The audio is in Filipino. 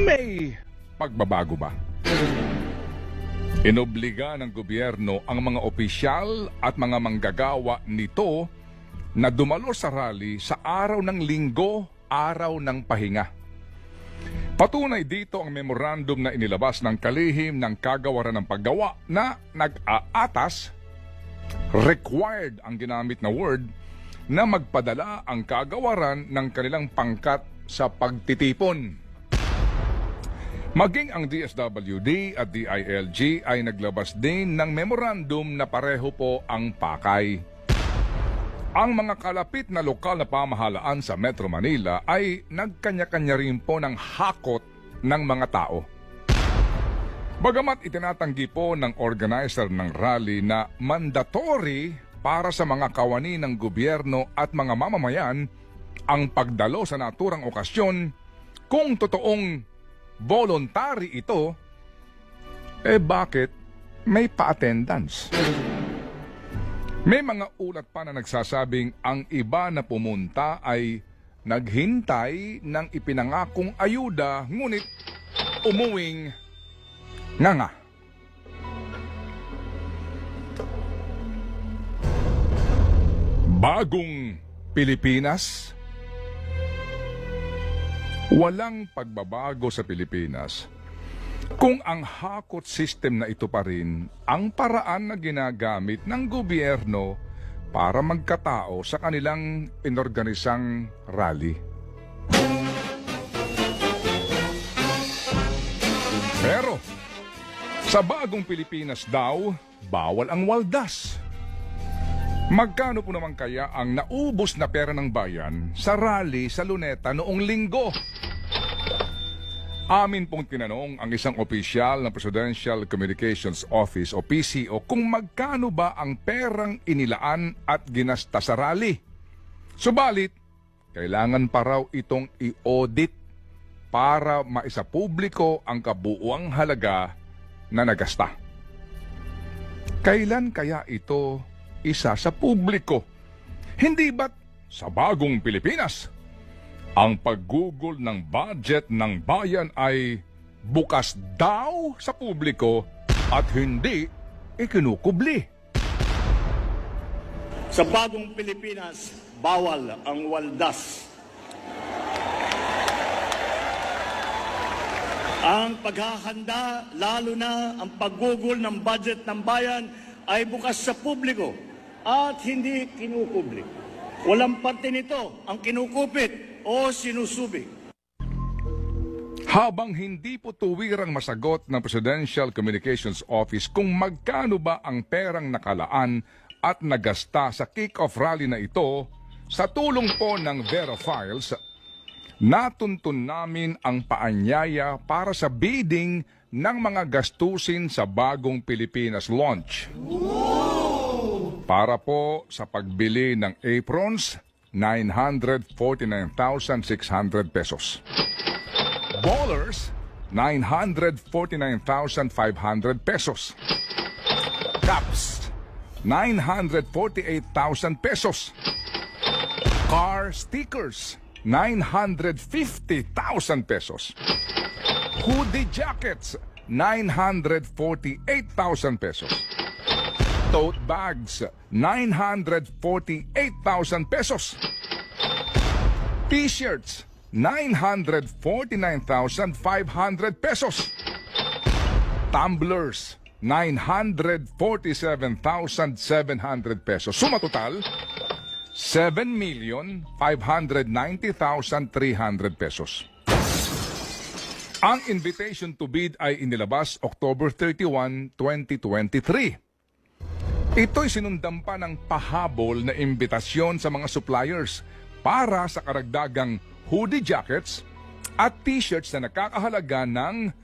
May pagbabago ba? Inobliga ng gobyerno ang mga opisyal at mga manggagawa nito na dumalo sa rally sa araw ng Linggo, araw ng pahinga. Patunay dito ang memorandum na inilabas ng kalihim ng kagawaran ng paggawa na nag-aatas, required ang ginamit na word, na magpadala ang kagawaran ng kanilang pangkat sa pagtitipon. Maging ang DSWD at DILG ay naglabas din ng memorandum na pareho po ang pakay. Ang mga kalapit na lokal na pamahalaan sa Metro Manila ay nagkanya-kanya rin po ng hakot ng mga tao. Bagamat itinatanggi po ng organizer ng rally na mandatory para sa mga kawani ng gobyerno at mga mamamayan ang pagdalo sa naturang okasyon, kung totoong voluntary ito, bakit may pa-attendance? May mga ulat pa na nagsasabing ang iba na pumunta ay naghintay ng ipinangakong ayuda, ngunit umuwing nga. Bagong Pilipinas? Walang pagbabago sa Pilipinas kung ang hakot system na ito pa rin ang paraan na ginagamit ng gobyerno para magkatao sa kanilang inorganisang rally. Pero sa Bagong Pilipinas daw, bawal ang waldas. Magkano po naman kaya ang naubos na pera ng bayan sa rally sa Luneta noong Linggo? Amin pong tinanong ang isang opisyal ng Presidential Communications Office o PCO kung magkano ba ang perang inilaan at ginasta sa rally. Subalit, kailangan pa raw itong i-audit para maisapubliko ang kabuuang halaga na nagasta. Kailan kaya ito isa sa publiko? Hindi ba't sa Bagong Pilipinas ang paggugol ng budget ng bayan ay bukas daw sa publiko at hindi ikinukubli? Sa Bagong Pilipinas, bawal ang waldas. Ang paghahanda, lalo na ang paggugol ng budget ng bayan, ay bukas sa publiko at hindi kinukubli. Walang parte nito ang kinukupit o sinusubig. Habang hindi po tuwirang masagot ng Presidential Communications Office kung magkano ba ang perang nakalaan at nagasta sa kick-off rally na ito, sa tulong po ng Vera Files, natuntun namin ang paanyaya para sa bidding ng mga gastusin sa Bagong Pilipinas launch. Para po sa pagbili ng aprons, 949,600 pesos. Bowlers, 949,500 pesos. Caps, 948,000 pesos. Car stickers, 950,000 pesos. Hoodie jackets, 948,000 pesos. Tote bags, 948,000 pesos. T-shirts, 949,500 pesos. Tumblers, 947,700 pesos. Suma total, 7,590,300 pesos. Ang invitation to bid ay inilabas October 31, 2023. Ito'y sinundan pa ng pahabol na imbitasyon sa mga suppliers para sa karagdagang hoodie jackets at t-shirts na nakakahalaga ng